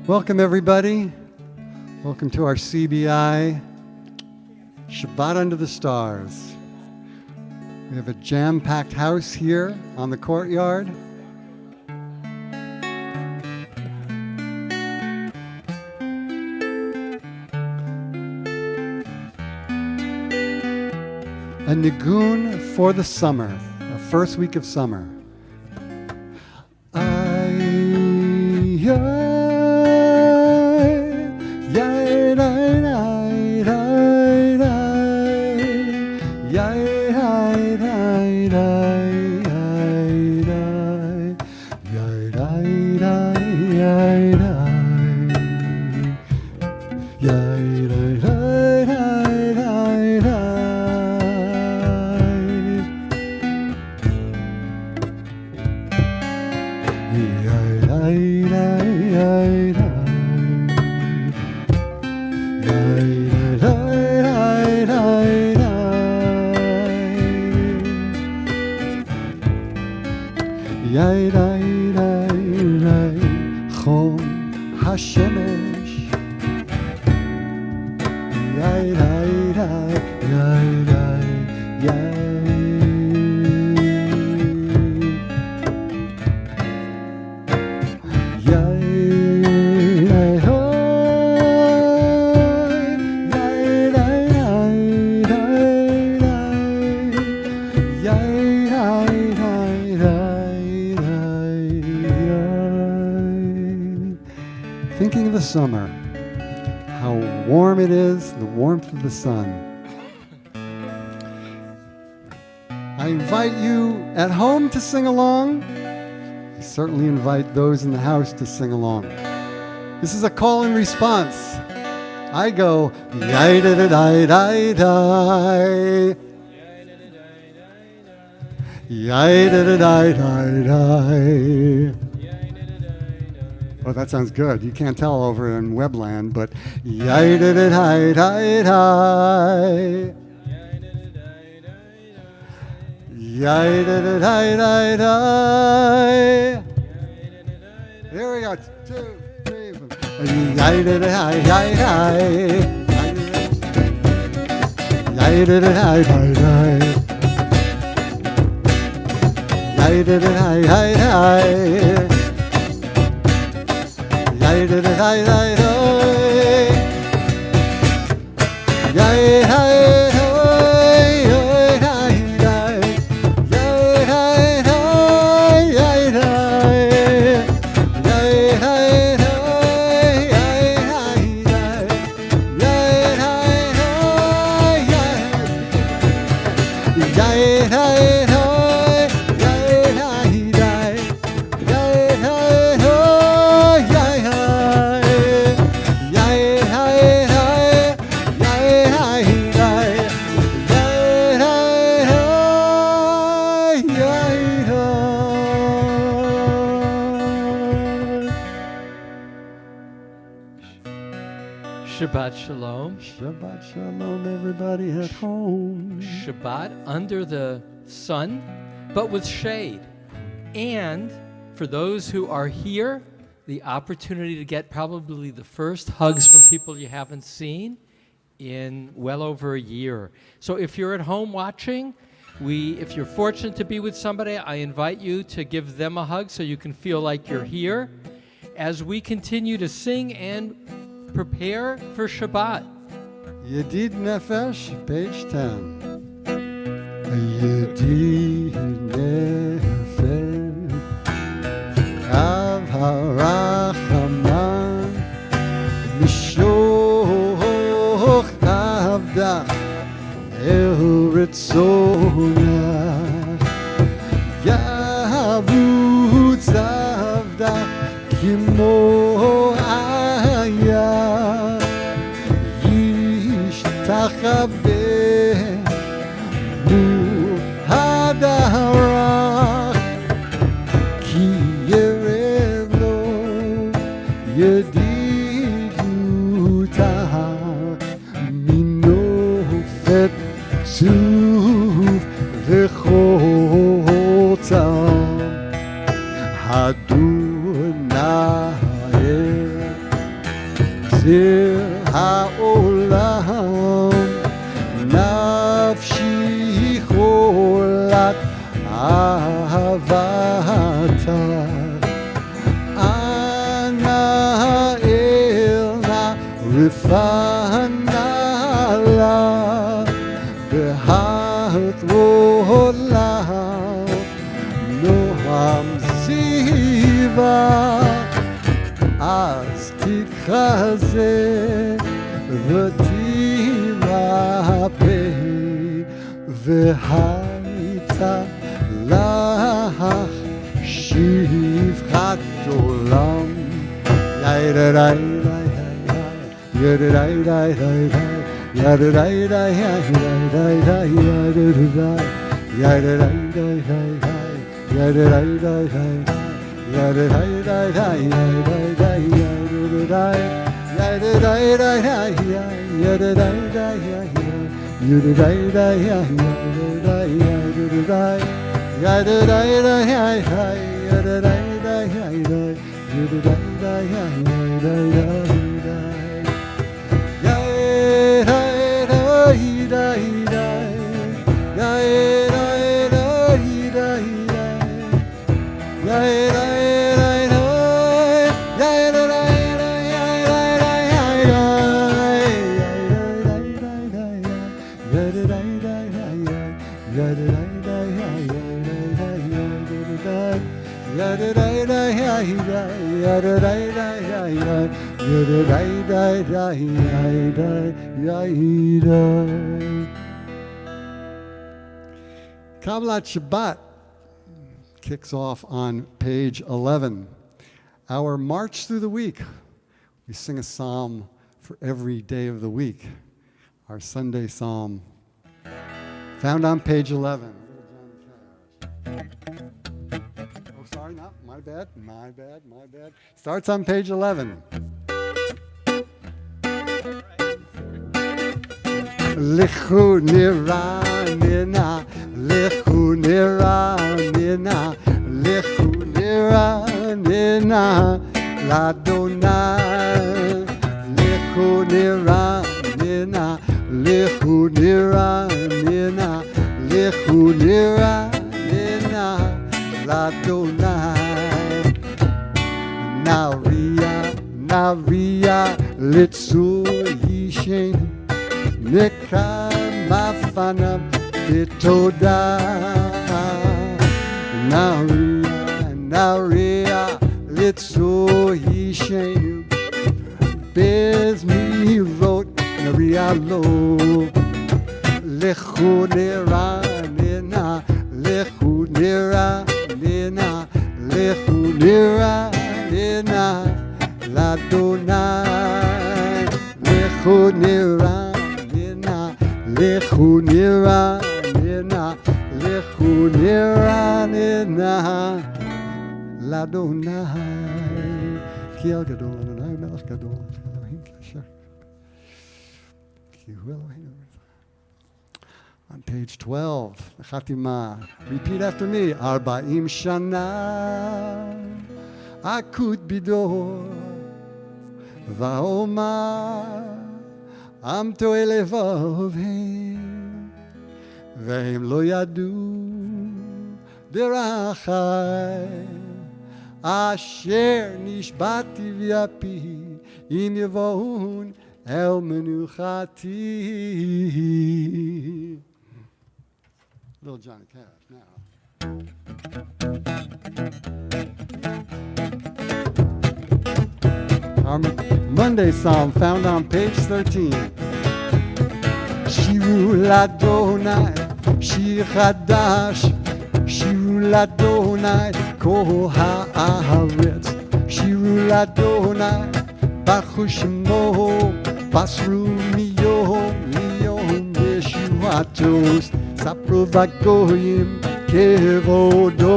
Welcome, everybody. Welcome to our CBI Shabbat Under the Stars. We have a jam-packed house here on the courtyard. A nigun for the summer, the first week of summer. Thinking of the summer, how warm it is, the warmth of the sun. I invite you at home to sing along. I certainly invite those in the house to sing along. This is a call and response. I go, yai-da-da-dai-dai-dai. Yai-da-da-dai-dai-dai. Oh, that sounds good. You can't tell over in Webland, but yai-da-da-dai-dai-dai. Yai-da-da-dai-dai-dai. Here we go. 2, 3, 4. Yai-da-da-dai-dai-dai. Yai-da-da-dai-dai-dai. Yai-da-da-dai-dai-dai. Shabbat Shalom. Shabbat Shalom, everybody at home. Shabbat under the sun, but with shade. And for those who are here, the opportunity to get probably the first hugs from people you haven't seen in well over a year. So if you're at home watching, if you're fortunate to be with somebody, I invite you to give them a hug so you can feel like you're here as we continue to sing and prepare for Shabbat. Yedid Nefesh, page 10. Yedid Nefesh, Av HaRachaman, Mishoch Avdach, El Ritzonach, Yabu Tzavdach, Kimo Tachabenu hadarach ki yerev lo yedidu tahak minofet suv v'chotam Adonai של העולם, נפשי חולת אהבתה. אנא אל נא רפנה לה, בהתרות לה נועם זיווה. אז תתחזק ותירפא, והייתה לך שפחת עולם. Kabbalat Shabbat kicks off on page 11. Our march through the week. We sing a psalm for every day of the week. Our Sunday psalm, found on page 11. Oh, sorry, no, my bad. Starts on page 11. Lechu niranina, lechu niranina, lechu niranina, l'Adonai. Lechu niranina, lechu niranina, lechu niranina, l'Adonai. Naria, litzu yishenu, nekama fanam betoda. Naria, litzu yishenu, bezmirot naria lo. Lechu niranina, lechu niranina, lechu niranina, l'Adonai. Lechu niranina, lechu niranina, lechu niranina, l'Adonai. Ki el gadol Adonai melech gadol, Elohim kasher. Ki hu Elohim. On page 12, Chatima. Repeat after me. Arba'im shana akut bidor va'omar am to'e levavim ve'hem lo yadu derachai asher nishbati v'yapi im yevahun el menuchati. Little Johnny Cash now. Our Monday psalm found on page 13. Shiru l'Adonai, shir chadash, shiru l'Adonai, kol ha'aretz, shiru l'Adonai, baruch shemo, basru miyom yeshuatos. Sapro vagoyim kevodo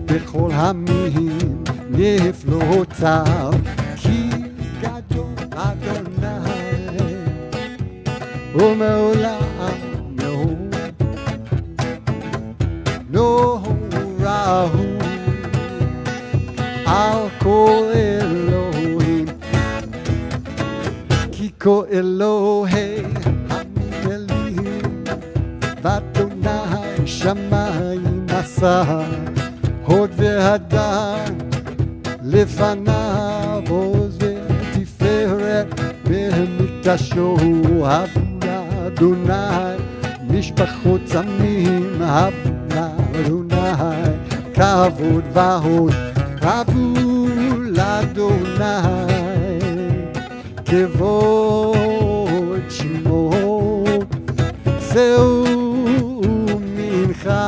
bechol hamim neflotav ki gadol Adonai umeolam no rahu al kol Elohim Ko Elohei Hamelim Vadonai Shamayim Asa Hod Ve'Hadar Lefanav Oz Ve'Tiferet Be'Mikdasho Havla Adonai Mishpachot Zamim Havla Adonai Kavod Vahod Havu Adonai Kevod Shmo Zeu Mincha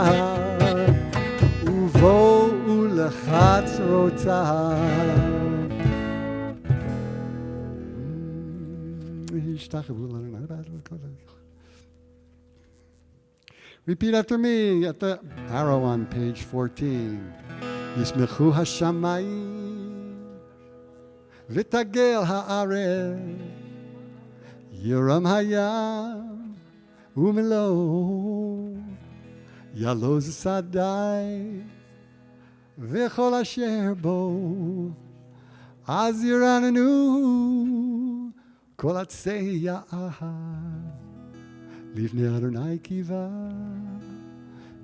Uvo Ulechatzrotav. Repeat after me at the arrow on page 14. Yismechu Hashamayim V'tagel ha'aretz Yiram hayam Umelo Yaloz sadai V'chol asher bo Az yiranenu Kol atzei ya'ahad Livnei Adonai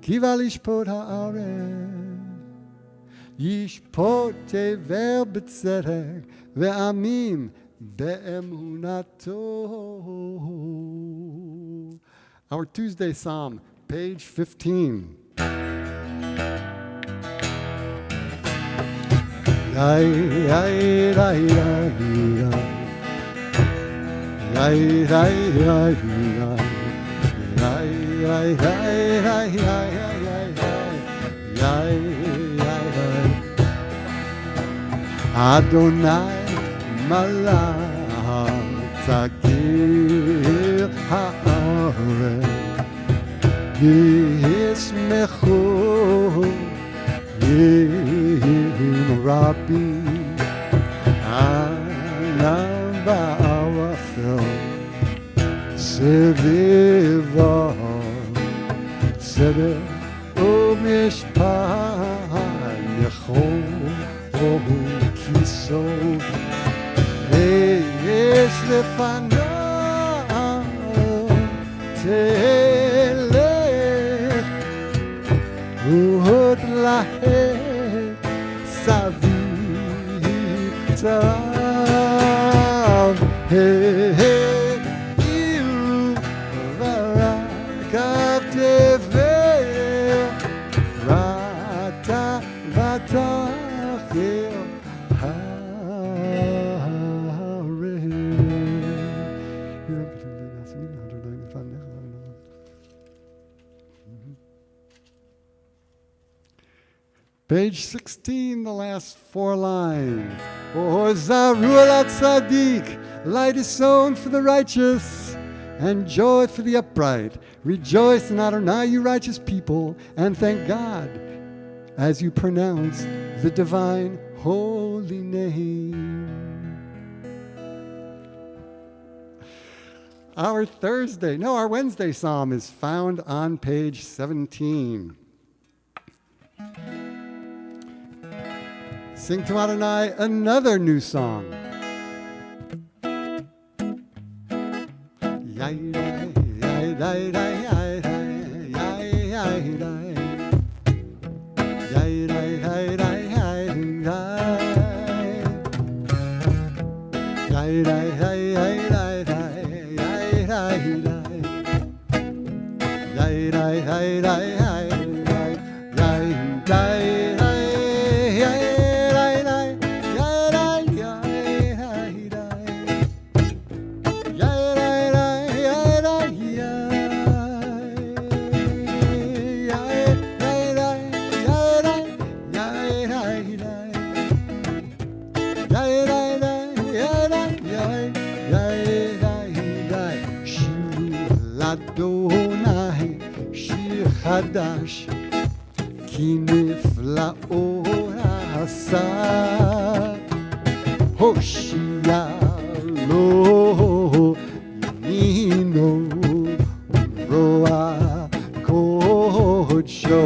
kiva lishpot ha'aretz Yishpot tevel b'tzedek ve'amim be'emunato. Our Tuesday Psalm, page 15. Yai, yai, yai, yai, yai, yai, yai, yai, yai, yai, Adonai malach takir haaretz yismechu yim rabim anam ba'arafel seviva tzedek u'mishpat yechol kiso es lefanav telech u'hod lahet savit tarav iru varakav tevel rata vata Page 16, the last four lines. Zaru al tzaddik, light is sown for the righteous, and joy for the upright. Rejoice in Adonai, you righteous people, and thank God as you pronounce the divine holy name. Our Wednesday psalm is found on page 17. Sing to Adonai another new song. Adonai shir chadash ki niflaot asa hoshia lo yamino roa kodsho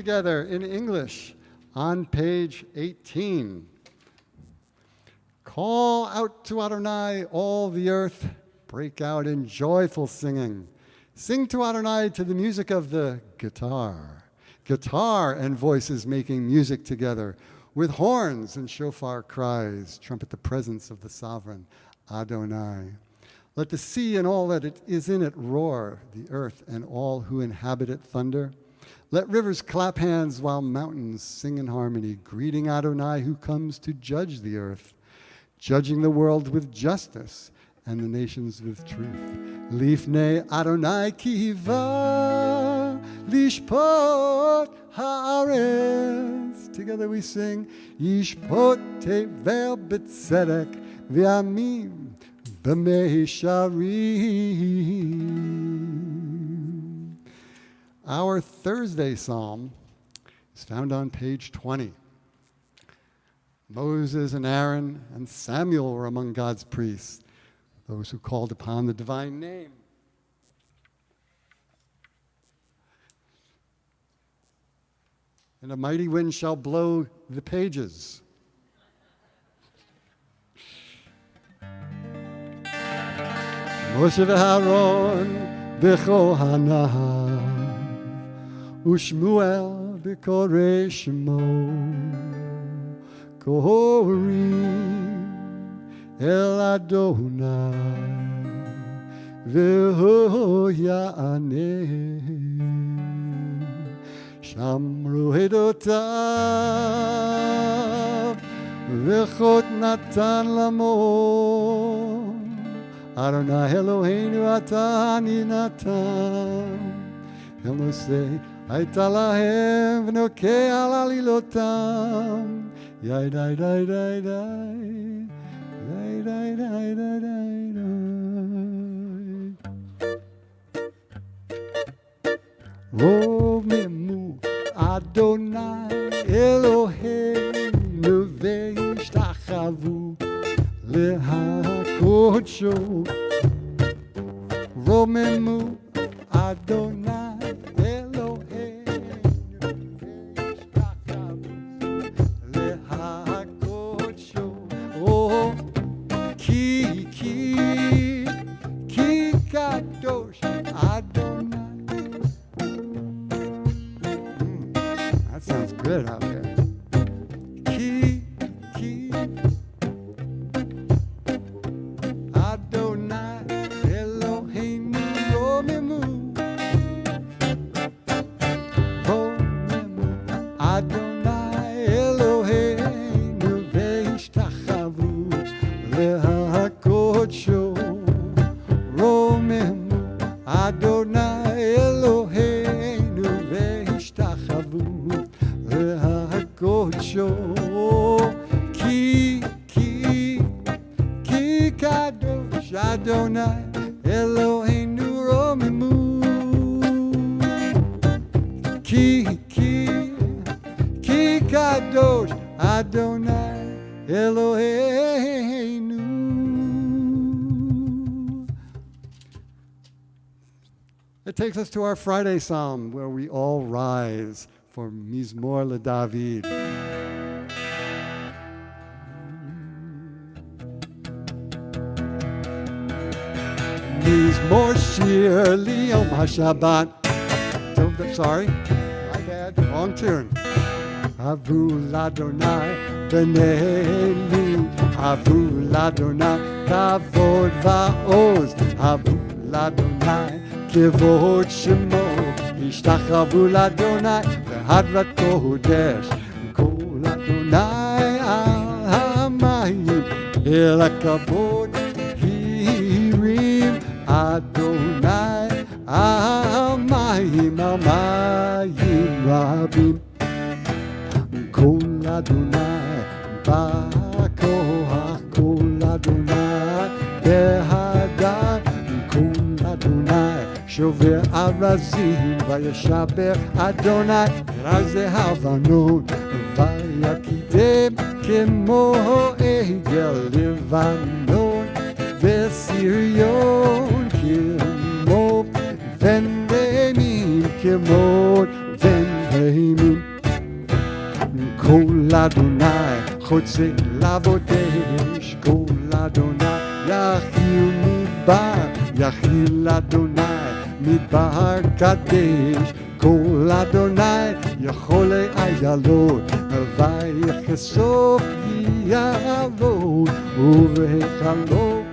together in English on page 18. Call out to Adonai, all the earth, break out in joyful singing. Sing to Adonai to the music of the guitar. Guitar and voices making music together. With horns and shofar cries, trumpet the presence of the sovereign Adonai. Let the sea and all that it is in it roar, the earth and all who inhabit it thunder. Let rivers clap hands while mountains sing in harmony, greeting Adonai who comes to judge the earth, judging the world with justice and the nations with truth. Lifnei Adonai kiva lishpot haaretz. Together we sing, Yishpot tevel b'tzedek v'amim b'meisharim. Our Thursday psalm is found on page 20. Moses and Aaron and Samuel were among God's priests, those who called upon the divine name. And a mighty wind shall blow the pages. Moshe v'Aaron b'Kohanav u'Shmuel b'Korei Shemo Korim El Adonai V'ho Ya'aneh Shamru Edotav V'chot Natan Lamo Adonai Eloheinu Atani Natan Elosei Hayta Lahem V'nokeh Al Alilotam Yai dai dai dai dai dai dai dai dai dai. Romemu Adonai Eloheinu ve'ishtachavu lehakodsho. Romemu Adonai Eloheinu ve'ishtachavu lehakodsho. Oh, ki kadosh Adonai. That sounds good out there. Ki Adonai Eloheinu romemu Adonai Eloheinu ve'ishtachavu lehakodsho. Romemu Adonai Eloheinu ve'ishtachavu lehakodsho. Ki kadosh Adonai Eloheinu romemu. Ki kadosh Adonai Eloheinu. It takes us to our Friday psalm, where we all rise for Mizmor LeDavid. Mizmor Shir Liyom HaShabbat. Sorry, my bad, wrong tune. Avu l'Adonai b'nei Avu l'Adonai kavod va'oz. Avu l'Adonai kivod shemo. Ishtachavu l'Adonai v'hadrat kodesh. Kol Adonai al hamayim el hakavod hirim. Adonai al mayim rabim. Kol Adonai ba'koach. Kol Adonai behadar. Kol Adonai shover arazim. Vayashaber Adonai raze havanon. Vayakidem kemo egel Levanon. Vesirion kemo vendemin kemo vendemin. קול אדוני חוצה לבודש, קול אדוני יחיל מדבר, יחיל אדוני מדבר קדש, קול אדוני יכולי איילות, ויחשוף יעבוד, ובהיכלו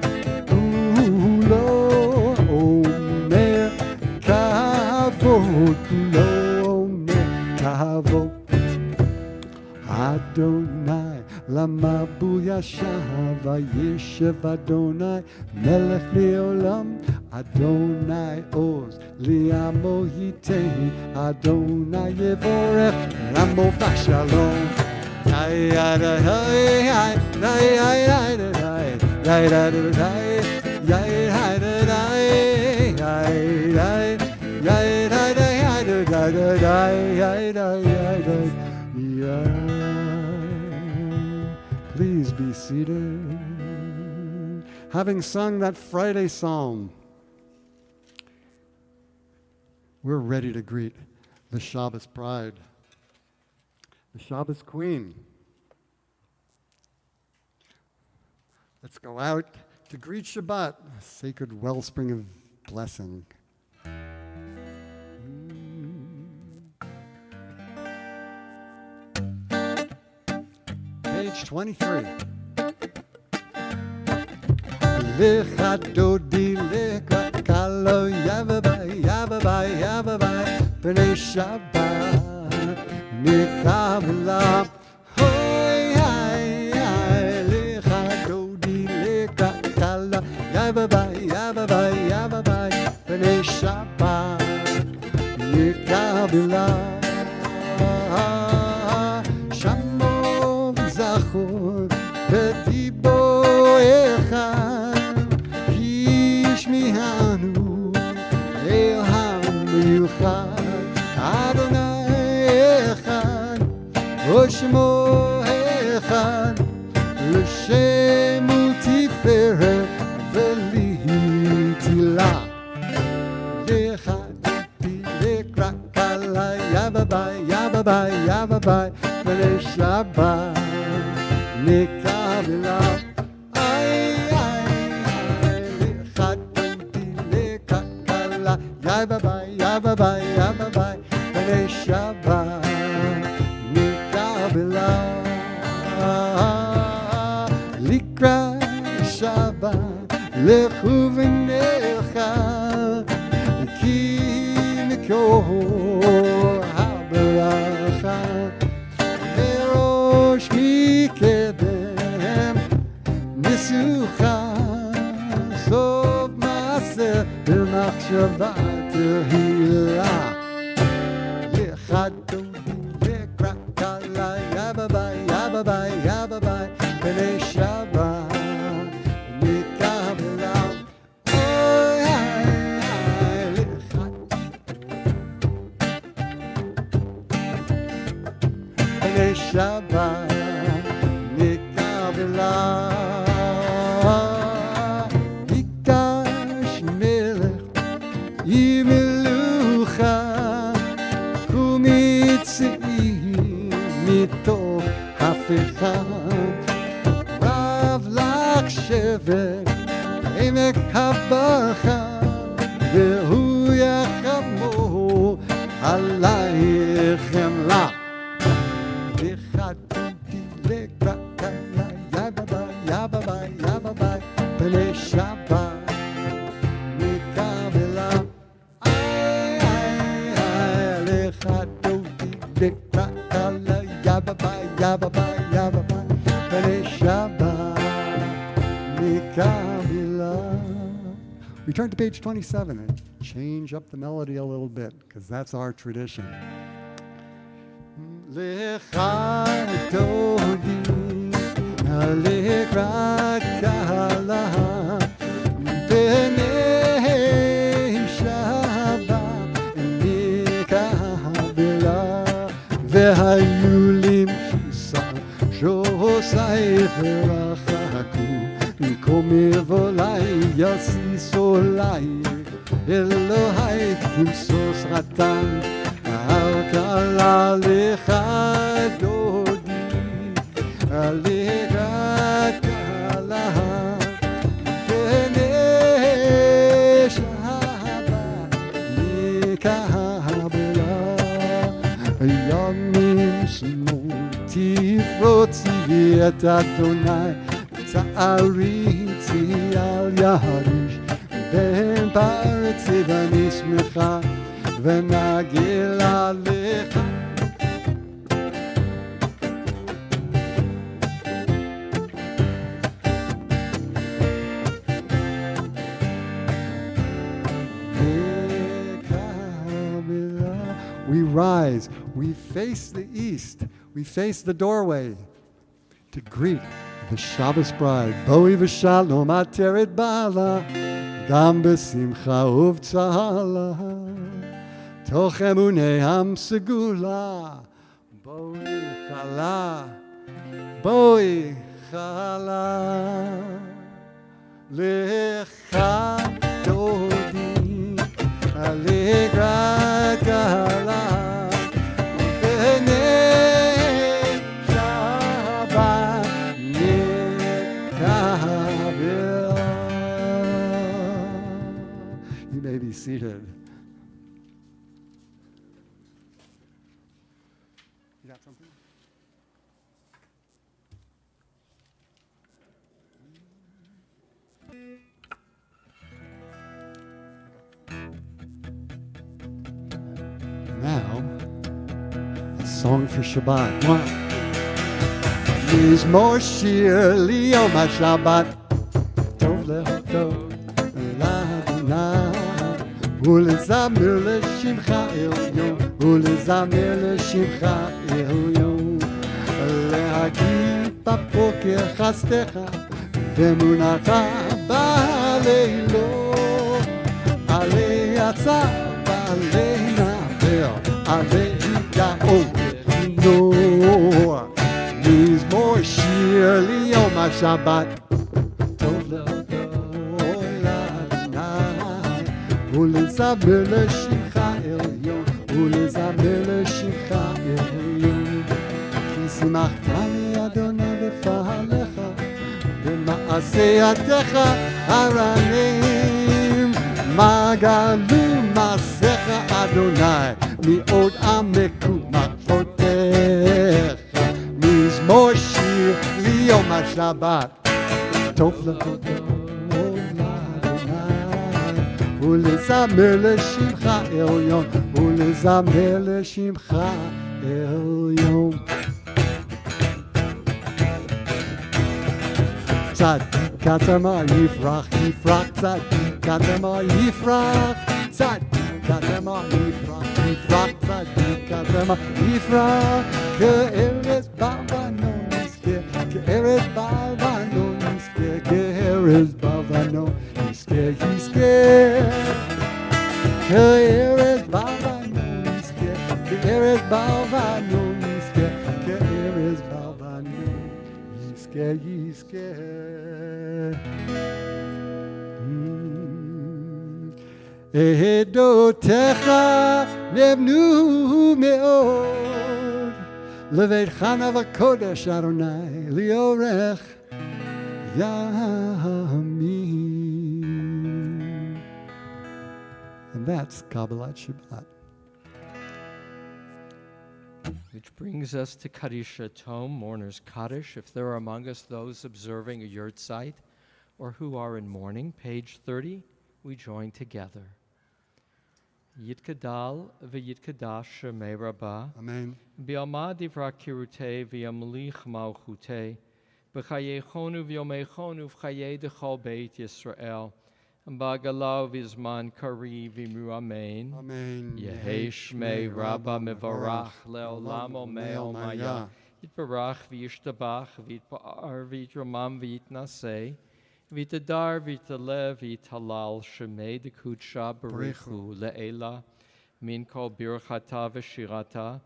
כולו אומר כבוד, כולו אומר כבוד. אדוני למבול ישב, וישב אדוני מלך לעולם, אדוני עוז לעמו ייתן, אדוני יבורך לעמו בשלום. Please be seated. Having sung that Friday psalm, we're ready to greet the Shabbos bride, the Shabbos queen. Let's go out to greet Shabbat, a sacred wellspring of blessing. Page 23. Lecha dodi lecha kalo yavabai yavabai yavabai b'nei Shabbat nikavla hoy hay hay lecha dodi lecha kalo yavabai yavabai yavabai b'nei Shabbat nikavla shamo zachor b'dibo echad ישמיענו אל המיוחד, אדוני אחד ושמו אחד, לשם ותפארת ולתהילה. לך תלך רק עלי יבביי יבביי יבביי ולשבת נקבלה. Yababai, yababai, yababai, b'nei Shabbat nikabela. Likra Shabbat lechu v'necha, ki mikol haberacha, verosh mikedem nisucha, sov maaseh b'machshava תהילה. לך דודי לקרא קלה יבביי יבביי יבביי ב'נei Shabbat נקבלה. אוי היי לך ב'נei Shabbat נקבלה. יקש מלך ימלוכה ומצאים מתוך הפיכה, רב לך שבט עמק הבכה, והוא יחמו עלייך חמלה. וחתמתי לקרא קלה יבביי יבביי יבביי ב'נei Shabbat נקבלה. Yababai, yababai, b'nei Shabbat nikabila. We turn to page 27 and change up the melody a little bit, because that's our tradition. Lecha dodi, lekra kala, b'nei Shabbat nikabila. והיו לי שוסייך ורחקו, במקום מבולי יסיס עולי, אלוהי כמסוס רתן, אל קלה לך דודי, לקראת קהלה בני שבת נקבלה ימים שמאל תפרוצי ואת אדוני תעריצי על יריש בין פרצי ונשמחה ונגילה לך We rise, we face the east, we face the doorway to greet the Shabbos bride. Boi v'shalom ateret bala, gam b'simcha uv'tzala, toch emunei ham segula. Boi chala, lecha dodi, alegrat gala. You may be seated. You got something? Now, a song for Shabbat. One. Mizmor shir liyom HaShabbat tov lehodot l'Adonai ולזמר לשמך עליון ולזמר לשמך עליון להגיד בבוקר חסדך ואמונתך בלילות עלי עצה ועלי נבר עלי גאון וחינוך מזמור שיר ליום השבת טוב להודות לאדוני ולזמר לשמך עליון ולזמר לשמך עליון כי שמחתני אדוני בפעלך במעשה ידיך הרעים מה גלו מעשיך אדוני מעוד עמק ומחשבותיך מזמור שיר ליום השבת טוב להודות לאדוני ולזמר לשמך עליון ולזמר לשמך עליון צדיק אדמה יפרח יפרח צדיק אדמה יפרח צדיק אדמה יפרח יפרח צדיק אדמה יפרח כארץ בלבנון יזכה כארץ בלבנון יזכה כארץ בלבנון יזכה יזכה כארץ בלבנון יזכה כארץ בלבנון יזכה כארץ בלבנון יזכה יזכה עדותיך נבנו מאוד לביתך נאווה קודש אדוני לאורך ימים. And that's Kabbalat Shabbat. Which brings us to Kaddish Tom, Mourner's Kaddish. If there are among us those observing a yurt site or who are in mourning, page 30, we join together. Yitkadal v'yitkadash shemei rabbah. Amen. Bi'alma divra kirutei v'yamlich malchutei. B'chayechonu v'yomechonu v'chayei dechol beit Yisrael. Ba'galav v'zman kari v'imru amen. Amen. Yehei shmei rabba mevarach le'olam omei maya. Yitbarach v'yishtabach v'yitpa'ar v'yitramam v'yitnaseh. V'yitadar v'yitalev v'yitalal shemei dekudsha barichu le'ela. Min kol birchata v'shirata.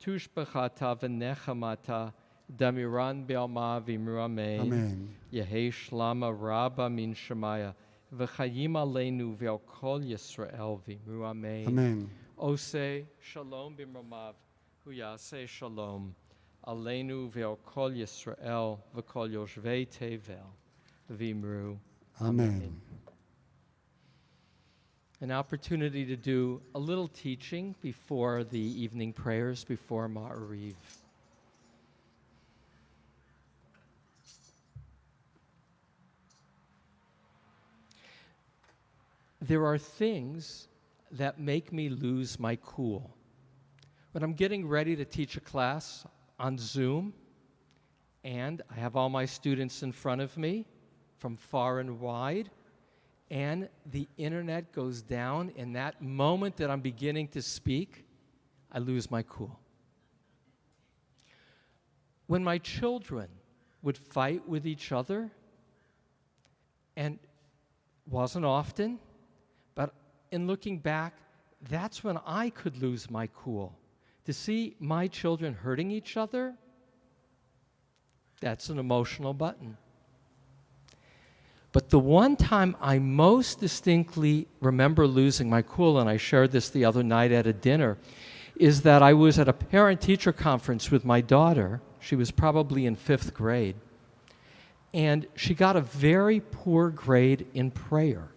Tushbechata v'nechamata. Damiran be'alma v'imru amen. Amen. Yehei shlama rabba min shemaya. V'chayim aleinu ve'al kol Yisrael v'imru amen. Amen. Oseh shalom b'mromav, hu yaseh shalom. Aleinu ve'al kol Yisrael v'kol yoshvei tevel v'imru. Amen. An opportunity to do a little teaching before the evening prayers, before Ma'ariv. There are things that make me lose my cool. When I'm getting ready to teach a class on Zoom, and I have all my students in front of me from far and wide, and the internet goes down, in that moment that I'm beginning to speak, I lose my cool. When my children would fight with each other, and wasn't often, but in looking back, that's when I could lose my cool. To see my children hurting each other, that's an emotional button. But the one time I most distinctly remember losing my cool, and I shared this the other night at a dinner, is that I was at a parent-teacher conference with my daughter. She was probably in 5th grade. And she got a very poor grade in prayer,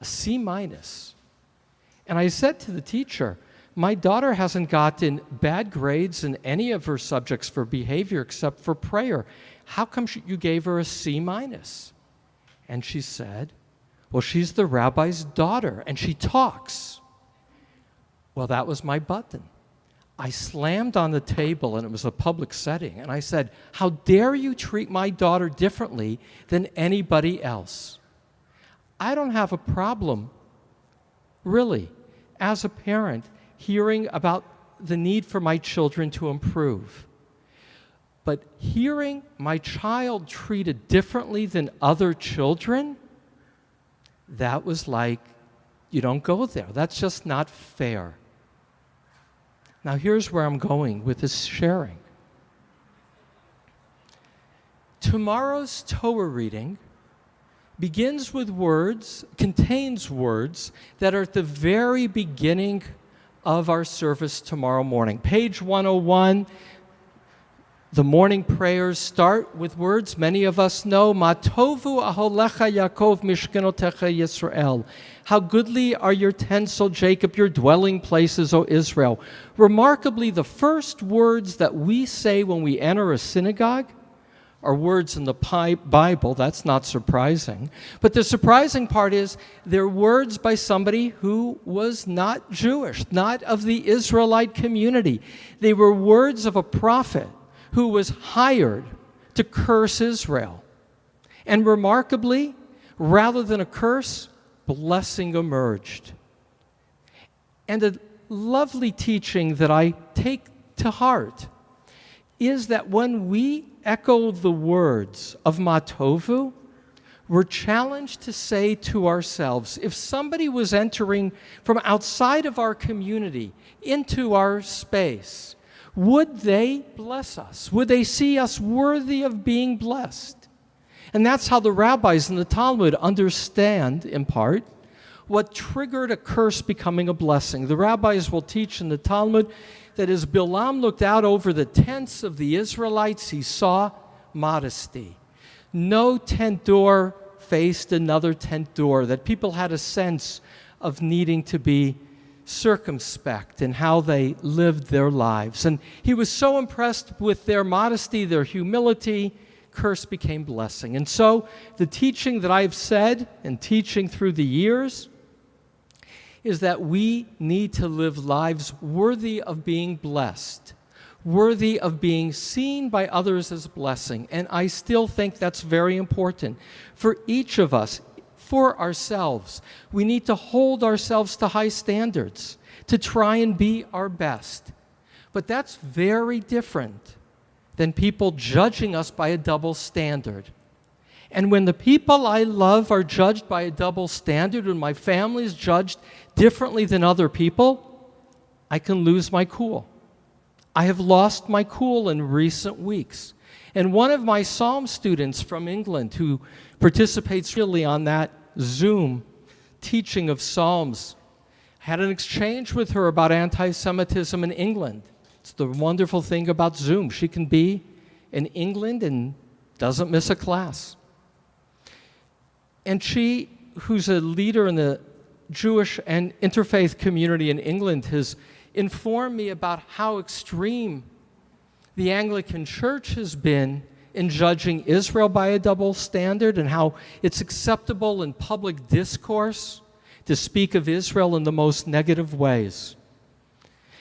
a C-. And I said to the teacher, my daughter hasn't gotten bad grades in any of her subjects for behavior except for prayer. How come you gave her a C-? And she said, well, she's the rabbi's daughter, and she talks. Well, that was my button. I slammed on the table, and it was a public setting, and I said, how dare you treat my daughter differently than anybody else? I don't have a problem, really, as a parent, hearing about the need for my children to improve. But hearing my child treated differently than other children, that was like, you don't go there. That's just not fair. Now here's where I'm going with this sharing. Tomorrow's Torah reading begins with words, contains words that are at the very beginning of our service tomorrow morning. Page 101, the morning prayers start with words many of us know, Ma tovu aholecha Yaakov mishkenotecha Yisrael. How goodly are your tents, O Jacob, your dwelling places, O Israel. Remarkably, the first words that we say when we enter a synagogue are words in the Bible. That's not surprising. But the surprising part is they're words by somebody who was not Jewish, not of the Israelite community. They were words of a prophet who was hired to curse Israel. And remarkably, rather than a curse, blessing emerged. And a lovely teaching that I take to heart is that when we echo the words of Ma Tovu, we're challenged to say to ourselves, if somebody was entering from outside of our community into our space, would they bless us? Would they see us worthy of being blessed? And that's how the rabbis in the Talmud understand, in part, what triggered a curse becoming a blessing. The rabbis will teach in the Talmud that as Bilam looked out over the tents of the Israelites, he saw modesty. No tent door faced another tent door, that people had a sense of needing to be circumspect in how they lived their lives. And he was so impressed with their modesty, their humility, curse became blessing. And so the teaching that I've said and teaching through the years is that we need to live lives worthy of being blessed, worthy of being seen by others as blessing. And I still think that's very important for each of us. For ourselves, we need to hold ourselves to high standards, to try and be our best. But that's very different than people judging us by a double standard. And when the people I love are judged by a double standard, when my family is judged differently than other people, I can lose my cool. I have lost my cool in recent weeks. And one of my Psalm students from England who participates really on that Zoom teaching of Psalms had an exchange with her about anti-Semitism in England. It's the wonderful thing about Zoom. She can be in England and doesn't miss a class. And she, who's a leader in the Jewish and interfaith community in England, has informed me about how extreme the Anglican Church has been in judging Israel by a double standard, and how it's acceptable in public discourse to speak of Israel in the most negative ways.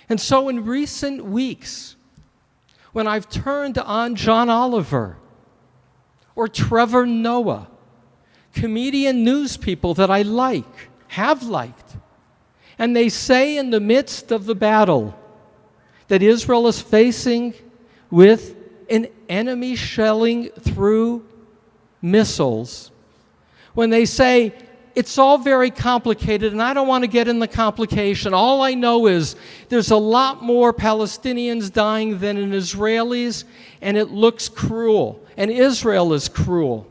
And so in recent weeks, when I've turned on John Oliver or Trevor Noah, comedian news people that I have liked, and they say in the midst of the battle that Israel is facing with an enemy shelling through missiles, when they say, it's all very complicated and I don't want to get in the complication. All I know is there's a lot more Palestinians dying than in Israelis, and it looks cruel, and Israel is cruel.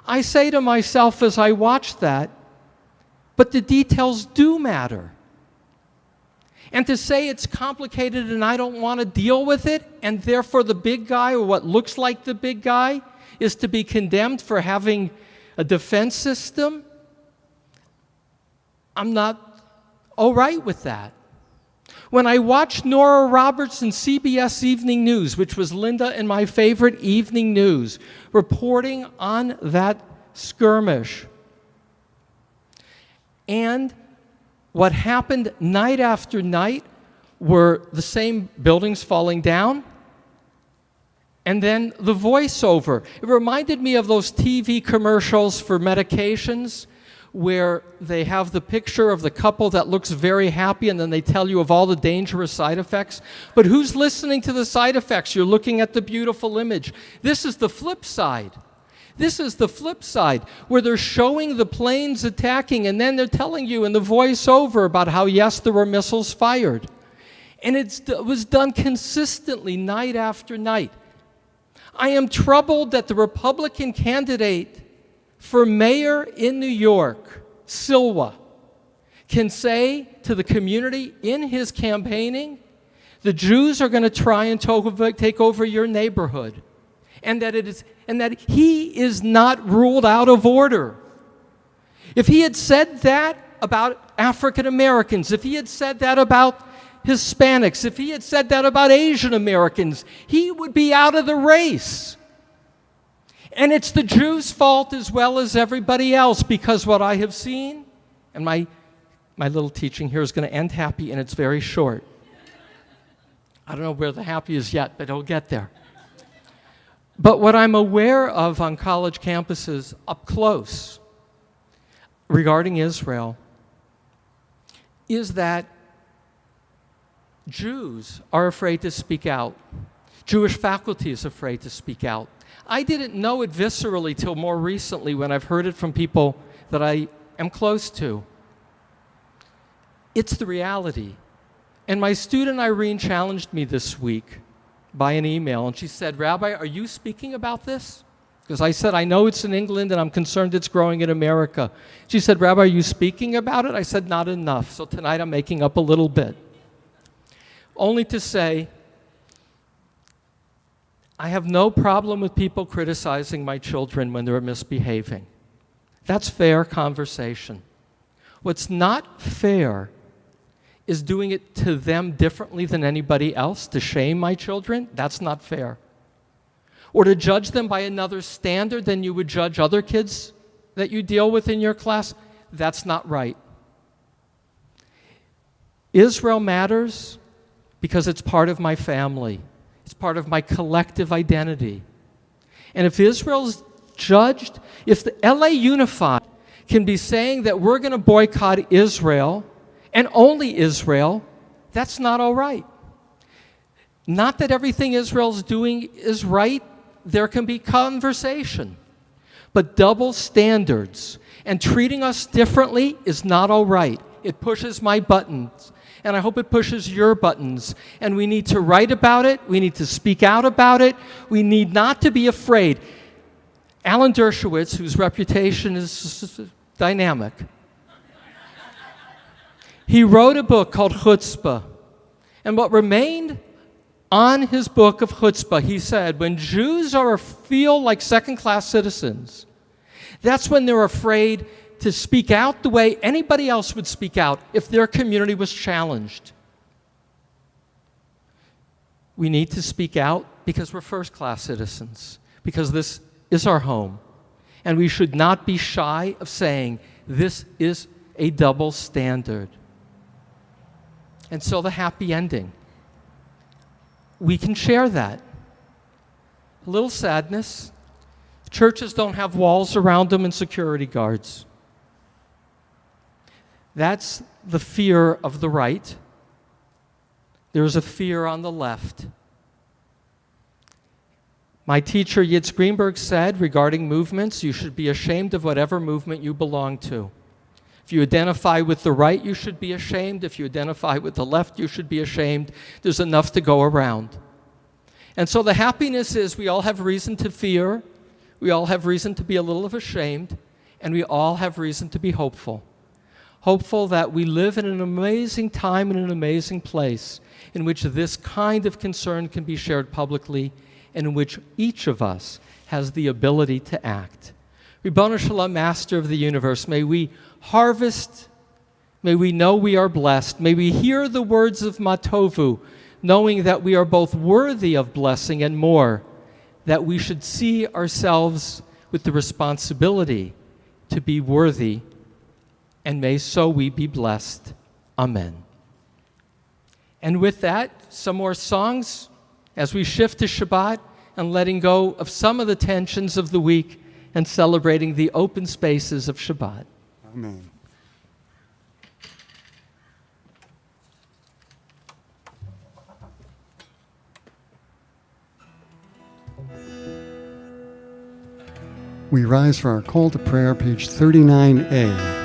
I say to myself as I watch that, but the details do matter. And to say it's complicated and I don't want to deal with it, and therefore the big guy, or what looks like the big guy, is to be condemned for having a defense system, I'm not all right with that. When I watched Nora Roberts in CBS Evening News, which was Linda and my favorite evening news, reporting on that skirmish, and what happened night after night were the same buildings falling down, and then the voiceover. It reminded me of those TV commercials for medications where they have the picture of the couple that looks very happy, and then they tell you of all the dangerous side effects. But who's listening to the side effects? You're looking at the beautiful image. This is the flip side. This is the flip side, where they're showing the planes attacking, and then they're telling you in the voiceover about how, yes, there were missiles fired. And it was done consistently, night after night. I am troubled that the Republican candidate for mayor in New York, Silwa, can say to the community in his campaigning, the Jews are going to try and take over your neighborhood, and that he is not ruled out of order. If he had said that about African Americans, if he had said that about Hispanics, if he had said that about Asian Americans, he would be out of the race. And it's the Jews' fault as well as everybody else, because what I have seen, and my little teaching here is going to end happy, and it's very short. I don't know where the happy is yet, but it'll get there. But what I'm aware of on college campuses up close regarding Israel is that Jews are afraid to speak out. Jewish faculty is afraid to speak out. I didn't know it viscerally till more recently, when I've heard it from people that I am close to. It's the reality. And my student Irene challenged me this week by an email, and she said, Rabbi, are you speaking about this? Because I said, I know it's in England and I'm concerned it's growing in America. She said, Rabbi, are you speaking about it? I said, not enough. So tonight I'm making up a little bit. Only to say, I have no problem with people criticizing my children when they're misbehaving. That's fair conversation. What's not fair is doing it to them differently than anybody else, to shame my children. That's not fair. Or to judge them by another standard than you would judge other kids that you deal with in your class. That's not right. Israel matters because it's part of my family. It's part of my collective identity. And if Israel's judged, if the LA Unified can be saying that we're going to boycott Israel and only Israel, that's not all right. Not that everything Israel's doing is right. There can be conversation. But double standards and treating us differently is not all right. It pushes my buttons. And I hope it pushes your buttons. And we need to write about it. We need to speak out about it. We need not to be afraid. Alan Dershowitz, whose reputation is dynamic, he wrote a book called Chutzpah. And what remained On his book of Chutzpah, he said, when Jews feel like second-class citizens, that's when they're afraid to speak out the way anybody else would speak out if their community was challenged. We need to speak out because we're first-class citizens, because this is our home. And we should not be shy of saying, this is a double standard. And so the happy ending. We can share that. A little sadness. Churches don't have walls around them and security guards. That's the fear of the right. There's a fear on the left. My teacher, Yitz Greenberg, said regarding movements, you should be ashamed of whatever movement you belong to. If you identify with the right, you should be ashamed. If you identify with the left, you should be ashamed. There's enough to go around. And so the happiness is we all have reason to fear, we all have reason to be a little ashamed, and we all have reason to be hopeful. Hopeful that we live in an amazing time and an amazing place in which this kind of concern can be shared publicly and in which each of us has the ability to act. Ribono Shalom, Master of the universe, may we harvest, may we know we are blessed, may we hear the words of Matovu, knowing that we are both worthy of blessing and more, that we should see ourselves with the responsibility to be worthy, and may so we be blessed. Amen. And with that, some more songs as we shift to Shabbat and letting go of some of the tensions of the week and celebrating the open spaces of Shabbat. Amen. We rise for our call to prayer, page 39a.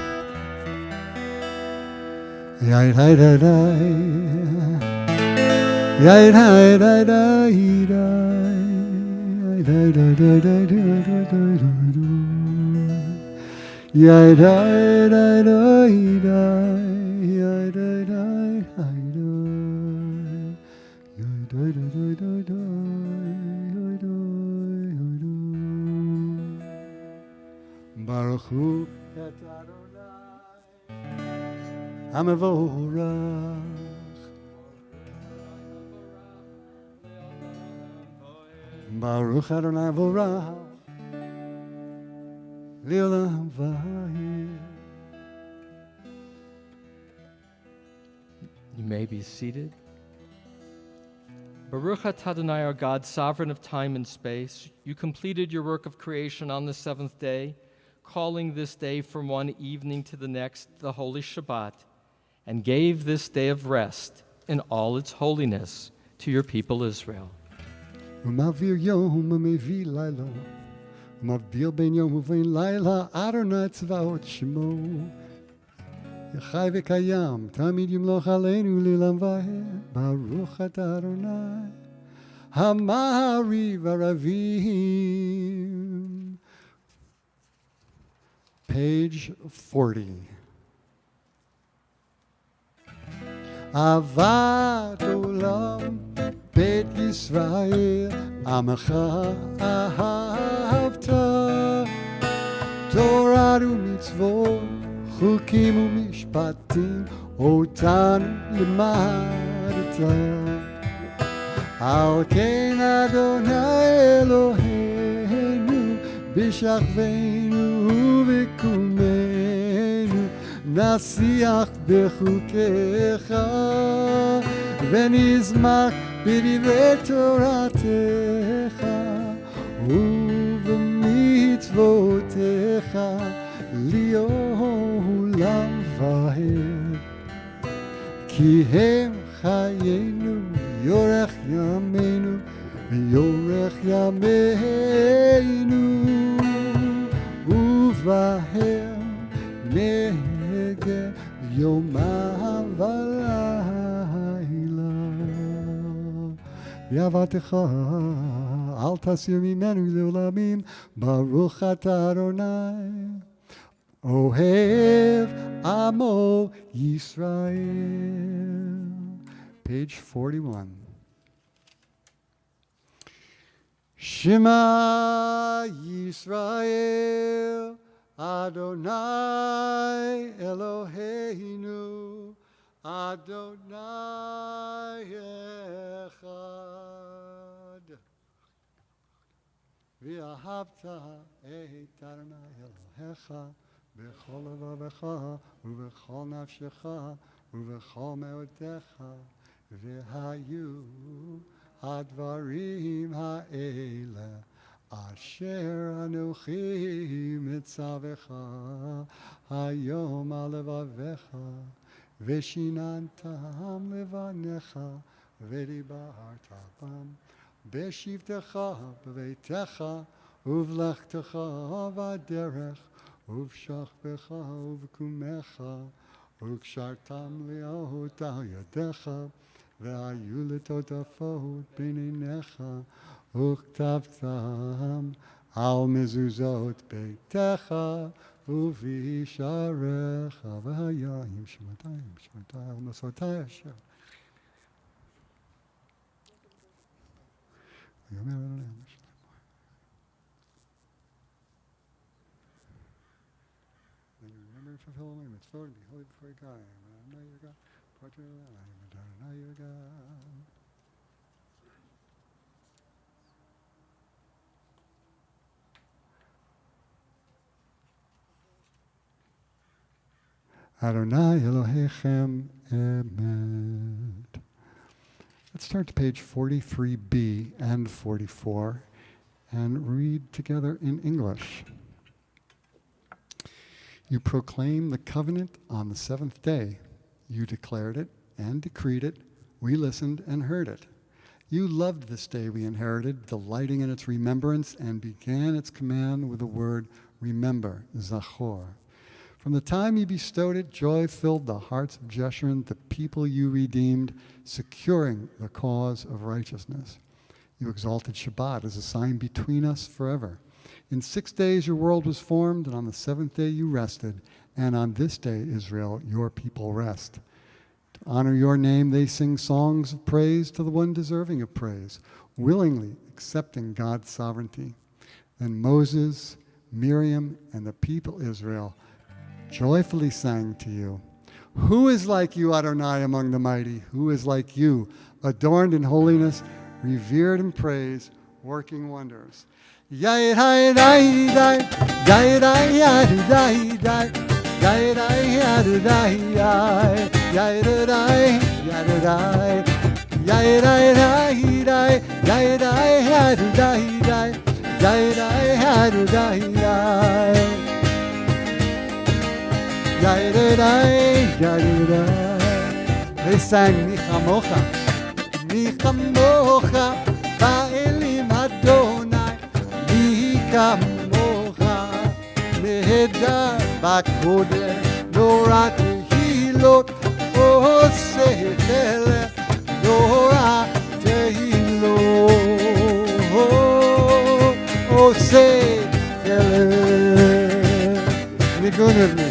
Baruch Hu et Adonai HaMevorach. Baruch Adonai Vorach Le'olam va'ed. You may be seated. Baruch atah Adonai, our God, sovereign of time and space. You completed your work of creation on the seventh day, calling this day from one evening to the next the Holy Shabbat, and gave this day of rest in all its holiness to your people Israel. ומעביר יום ומביא לילה, ומבדיל בין יום ובין לילה, אדוני צבאות שמו. חי וקיים, תמיד ימלוך עלינו לעולם ועד. ברוך אתה אדוני, המעריב ערבים. Page 40. אהבת עולם בית ישראל, עמך אהבת. תורה ומצוות, חוקים ומשפטים, אותנו לימדת. על כן אדוני אלוהינו, בשכבנו ובקומנו, נשיח בחוקיך, ונזמח בדברי תורתך, ובמצוותיך לעולם ועד. כי הם חיינו, יורך ימינו, ויורך ימינו, ובהם נגד יומם ולילה. באהבתך אל תסיר ממנו לעולמים, ברוך אתה אדוני, אוהב עמו ישראל. Page 41. Shema Yisrael, Adonai Eloheinu, Adonai Echad. V'ahavta et Adonai Elohecha b'chol levavecha u'b'chol nafshecha u'b'chol me'odecha v'hayu הדברים האלה אשר אנוכי מצווך היום על לבביך ושיננתם לבניך ודיברת בם בשבתך בביתך ובלכתך בדרך ובשכבך ובקומך וקשרתם להיות על ידיך והיו לטוטפות בין עיניך וכתבתם על מזוזות ביתך ובשעריך והיה עם שמותי על מסורתי אשר ויאמר אליהם When you remember to fulfill my mitzvot, be holy before God. I know your God. Portrait of I am Adonai your God. Adonai Elohechem Emet. Let's start to page 43b and 44 and read together in English. You proclaim the covenant on the seventh day. You declared it and decreed it. We listened and heard it. You loved this day we inherited, delighting in its remembrance, and began its command with the word remember, Zachor. From the time you bestowed it, joy filled the hearts of Jeshurun, the people you redeemed, securing the cause of righteousness. You exalted Shabbat as a sign between us forever. In 6 days your world was formed, and on the seventh day you rested, and on this day, Israel, your people rest. To honor your name, they sing songs of praise to the one deserving of praise, willingly accepting God's sovereignty. Then Moses, Miriam, and the people Israel joyfully sang to you. Who is like you, Adonai, among the mighty? Who is like you, adorned in holiness, revered in praise, working wonders? They sang Michamocha, Michamocha, Ba'elim Adonai, Michamocha, Mehedar Bakodesh, Nora Tehilot, O Sehele, Nora Tehilot, O Sehele. Nigun with me.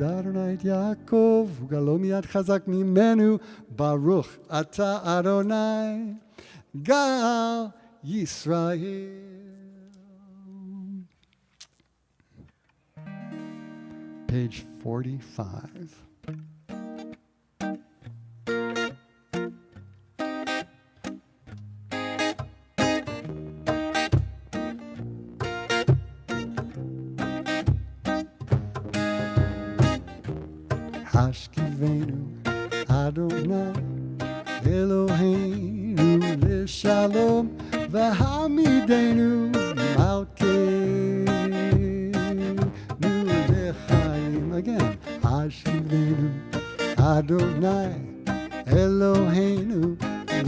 Adonai Yaakov, וגלו מיד חזק ממנו, ברוך אתה Adonai, גל ישראל. Page 45. Hashkivenu Adonai Eloheinu L'Shalom V'hamidenu Malkeinu L'chaim. Again, Hashkivenu Adonai Eloheinu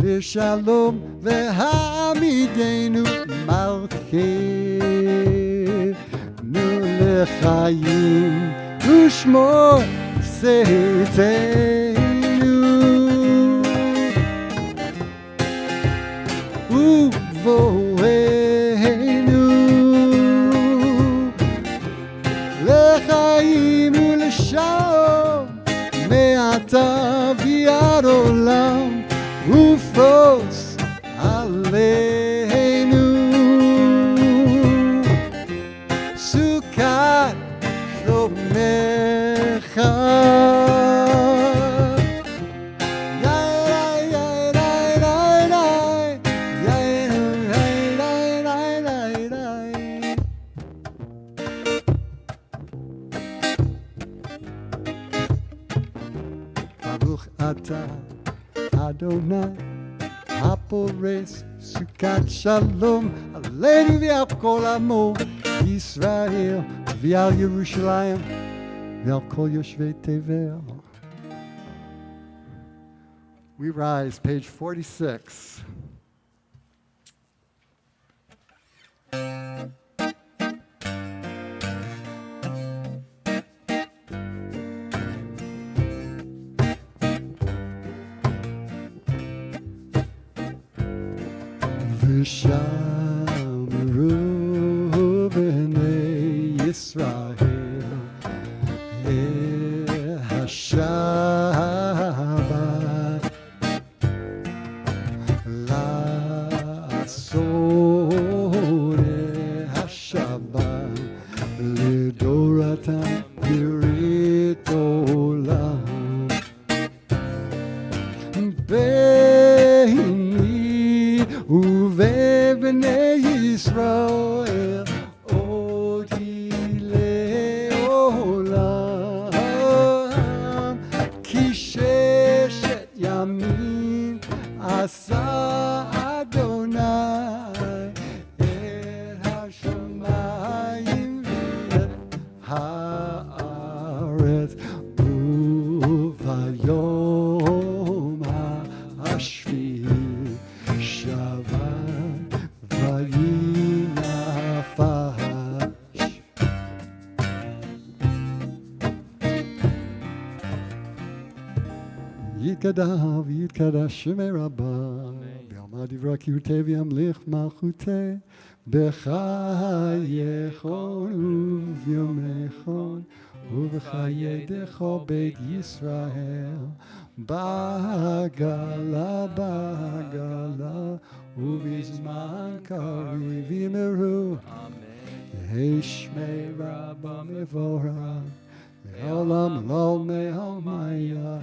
L'Shalom V'hamidenu Malkeinu לחיים ושמור צאתנו ובואנו לחיים ולשלום מעתה ועד עולם ופרוס עלינו סוכת שלומך ברוך אתה אדוני הפורס סוכת שלום עלינו ועל כל עמו ישראל ועל ירושלים ועל כל יושבי תבל. We rise, page 46. ושמרו בני ישראל השבת לעשות השבת לדורתם ברית עולם ביני ובבני ישראל אותי לעולם כי ששת ימים עשה אדוני את השמיים ואת הארץ וביום השביעי שבת וינפש. יתגדל ויתקדש שמי רבה בעלמא דברי קירותי וימליך מלכותי בחייכון וביומכון ובחיי דכו בית ישראל בעגלה בעגלה ובזמן קריב יאמרו יהי שמי רבה מבורך לעולם לעולמי עלמיה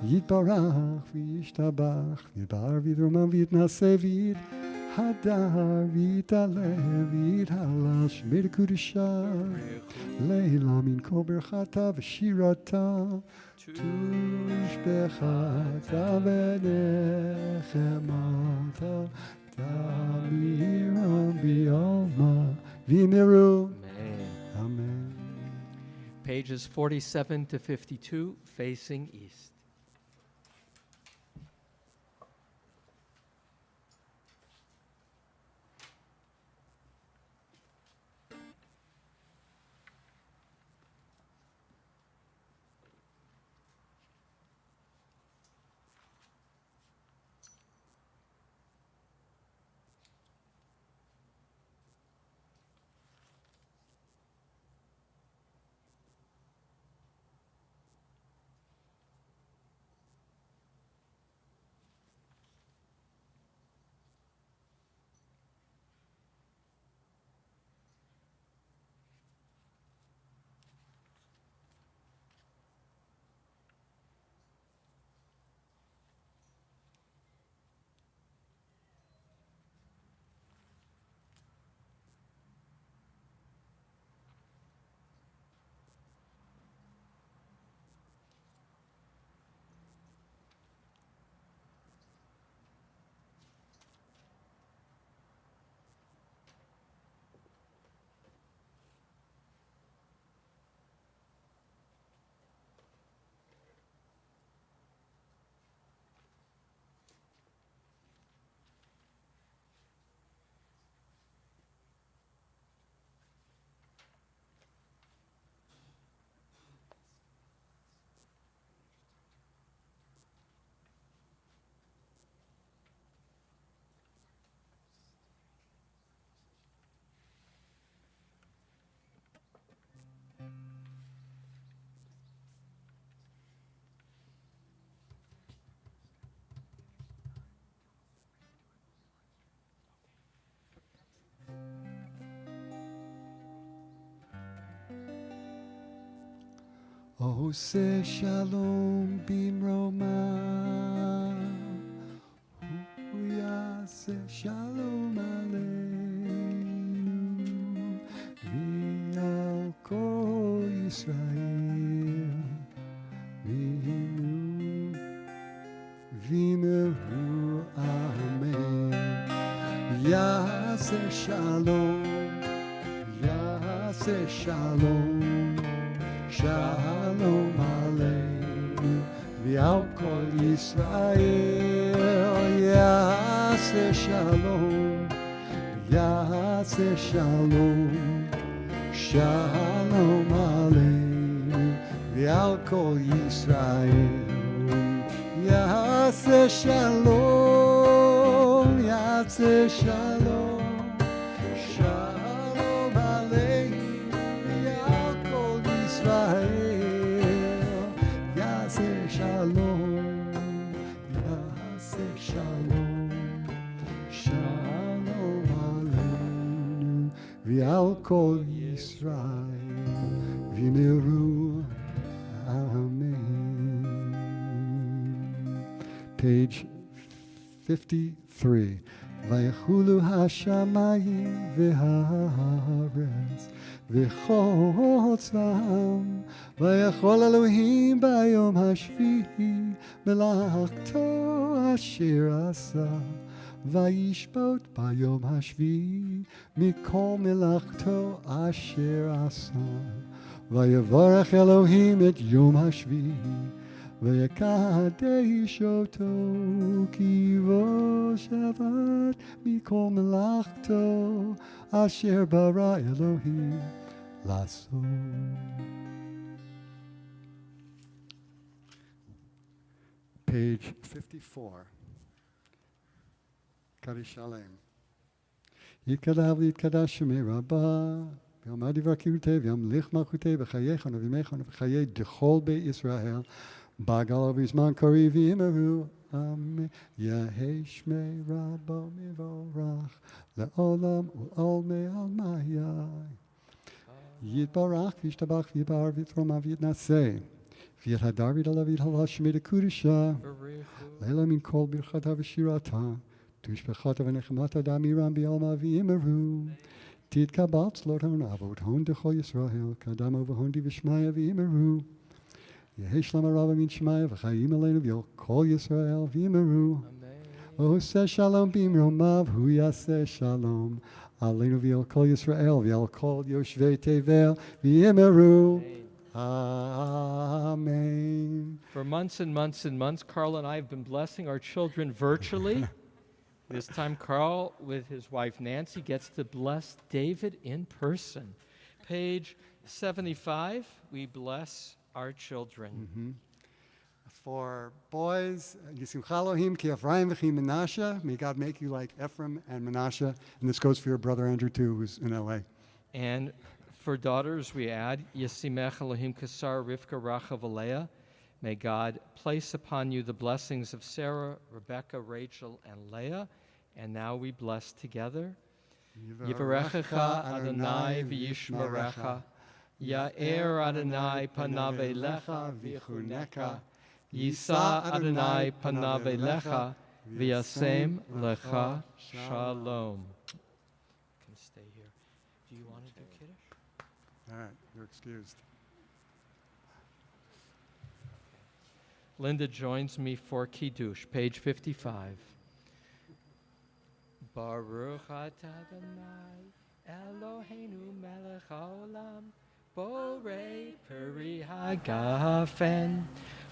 יתברך וישתבח ויתברך ויתרומם ויתנשא ויתהדר ויתעלה ויתהלל שמי לקודשה לעילא מן כל ברכתה ושירתה תושבחתה ונחמתה תמירה בעלמא ויאמרו Amen. Pages 47 to 52, facing east. Ose shalom bimroma. Yase shalom aleinu. V'al kol Yisrael. V'meru amen. Yase shalom. Yase shalom. Shalom aleinu v'al kol Yisrael. Yaseh shalom, Yaseh shalom, Shalom aleinu v'al kol Yisrael. Yaseh shalom, Yaseh shalom. V'al kol Yisrael v'meru amen. Page 53. Vaychulu hashamayim v'haaretz v'chol tzva'am vayachol Elohim bayom hashvi'i melachto asher asa vayishbot bayom hashvi'i mikol melachto asher asa vayavarach Elohim et yom hashvi'i v'yakadesh oto ki vo Shabbat mikol melachto asher bara Elohim laso. Page 54. Kaddish Shalem. Yitkadav yitkadash shemei Rabbah v'yomad yivrakutei v'yamlich malchutei v'chayechon v'yimechon v'chayei dechol beit Yisrael bagal v'zman kori v'imeru amen. Yehei shmei Rabbah mivorach le'olam u'ol me'al mayai yitbarach v'yishtabach v'yibar v'yitroma v'yitnaseh v'yithadar v'yidalav v'yidhalal shemei dekudisha leila min kol birchata v'shirata tushbechata v'nechemata damiram b'yalma v'imeru titkabal tzloton avot hon dechol Yisrael kadamo v'hondi v'shmaya v'imeru Yehi shlama rava min shmaya v'chayim aleinu v'yol kol Yisrael v'imeru Oseh shalom b'imromav hu yaseh shalom aleinu v'yol kol Yisrael v'yol kol yoshvei tevel v'imeru. Amen. For months and months and months, Carl and I have been blessing our children virtually. This time, Carl, with his wife Nancy, gets to bless David in person. Page 75, we bless our children. For boys, Yisimcha Elohim ki Ephraim v'chi Menashe. May God make you like Ephraim and Menashe. And this goes for your brother Andrew too, who's in LA. And for daughters, we add Yisimech Elohim Kasar Rivka Rachav Leah. May God place upon you the blessings of Sarah, Rebecca, Rachel, and Leah. And now we bless together. Yivarechecha Adonai v'yishmerecha. Ya'er Adonai panav elecha v'yichuneka. Yisa Adonai panav elecha v'yasem lecha shalom. You can stay here. Do you want to do Kiddush? All right, you're excused. Linda joins me for Kiddush, page 55. Baruch atah Adonai Eloheinu melech haolam borei peri hagafen.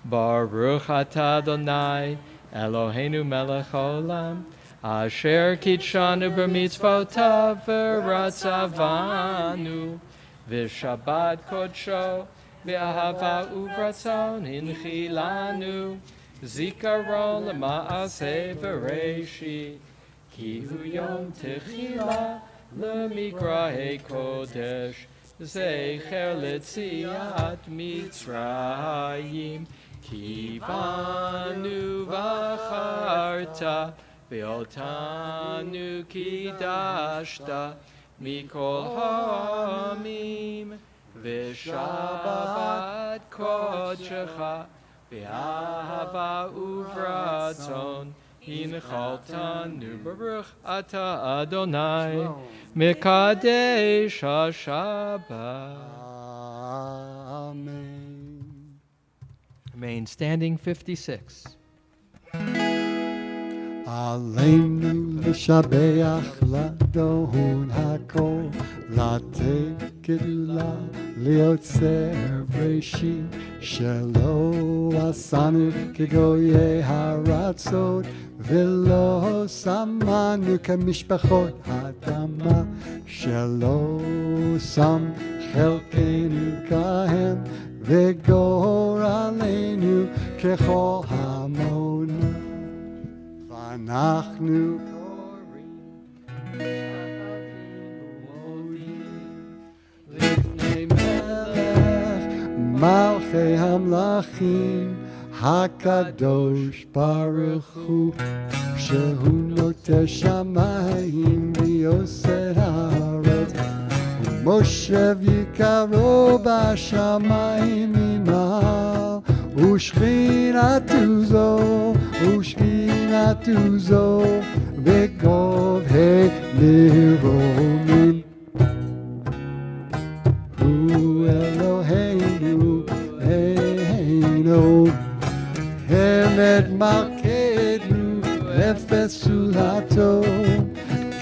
Baruch atah Adonai Eloheinu melech haolam asher kitshanu b'mitzvotav v'ratzavanu v'shabbat kodsho v'ahava uvratzon hinchilanu zikaron l'maaseh v'reishit ki hu yom techila l'mikrahei kodesh zecher letziat Mitzrayim ki banu v'acharta ve'otanu kidashta mikol ha'amim V'Shabbat Kodecha V'Ahava Uvratzon Hinchaltanu Baruch Ata Adonai Mekadesh HaShabbat. Amen. Remain standing. 56. עלינו לשבח לדון הכל, לתת גדולה ליוצר בראשית, שלא עשנו כגויי הארצות, ולא שמנו כמשפחות האדמה, שלא שם חלקנו כהם, וגורלנו ככל המונה. אנחנו לפני מלך מלכי המלכים הקדוש ברוך הוא, שהוא נוטה שמיים ויוסד הארץ, ומושב יקרו בשמיים ממעל, ושכינתו זו בגובהי מרומים. הוא אלוהינו, אמת מלכנו, אפס סולתו,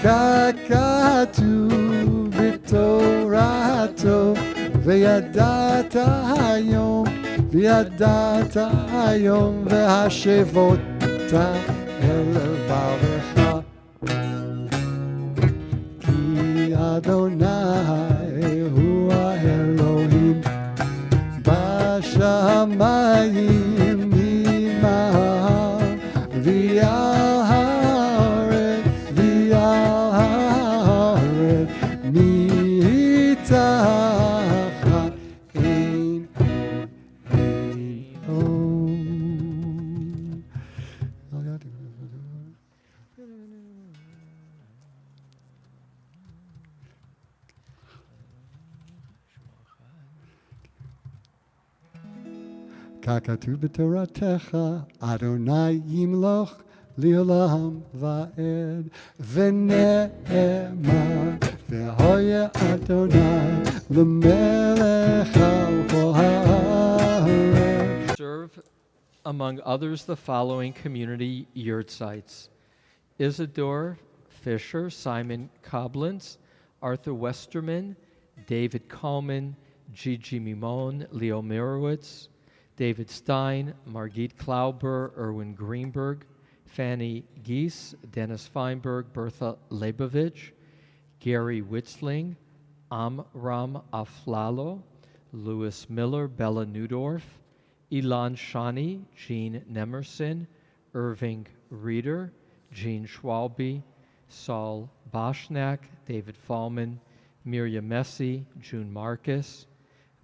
ככתוב בתורתו, וידעת היום והשבות אל לבבך, כי אדוני הוא האלוהים בשמיים ממעל, ועל הארץ מתחת אין עוד. ככתוב בתורתך, אדוני ימלוך לעולם ועד, ונאמר, והיה אדוני למלך על כל הארץ. Serve among others the following community yurt sites: Isidore Fisher, Simon Koblentz, Arthur Westerman, David Coleman, Gigi Mimon, Leo Mirowitz, David Stein, Margit Klauber, Erwin Greenberg, Fanny Gies, Dennis Feinberg, Bertha Leibovich, Gary Witzling, Amram Aflalo, Louis Miller, Bella Newdorf, Ilan Shani, Jean Nemerson, Irving Reeder, Jean Schwalbe, Saul Boschnack, David Fallman, Miriam Messi, June Marcus,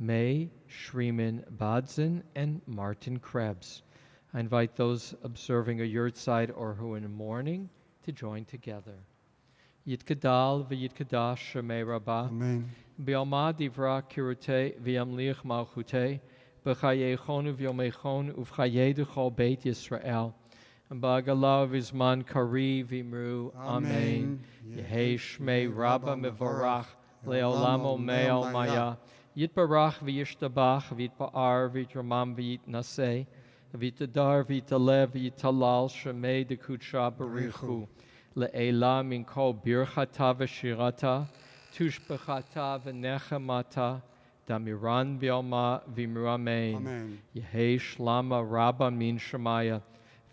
May Shreeman Bodzin, and Martin Krebs. I invite those observing a yurtside or who in the morning to join together. Yitkadal v'yitkadash shemei rabbah. Amen. B'yalma divra kirute v'yamlich malchute. B'chayechonu v'yomechon uv'chaye d'chol beit Yisrael. And b'agalav v'zman kari v'imru. Amen. Yehei shmei rabba mevorach le'olam ome'al maya. Yitbarach v'yishtabach v'yitpa'ar v'yitramam v'yitnaseh. V'yitadar v'yitalev v'yitalal shemei d'kutsha barichu. Le'ela min kol birchata v'shirata. Tushbechata v'nechemata. Damiran v'yalma v'imru amen. Amen. Yehei shlama rabba min shemaya.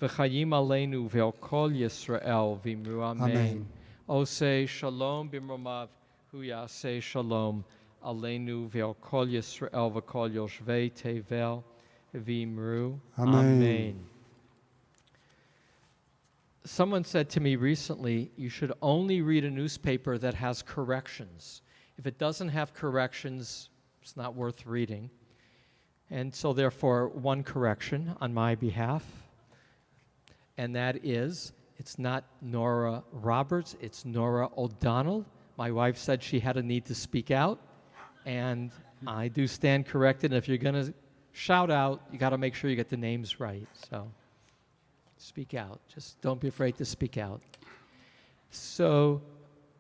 V'chayim aleinu v'el kol Yisrael v'imru amen. Amen. Oseh shalom b'mromav hu yaseh shalom. Aleinu v'el kol Yisrael v'kol yoshvei tevel v'imru amen. Someone said to me recently, you should only read a newspaper that has corrections. If it doesn't have corrections, it's not worth reading. And so therefore, one correction on my behalf, and that is, it's not Nora Roberts, it's Nora O'Donnell. My wife said she had a need to speak out, and I do stand corrected. And if you're going to shout out, you got to make sure you get the names right. So speak out. Just don't be afraid to speak out. So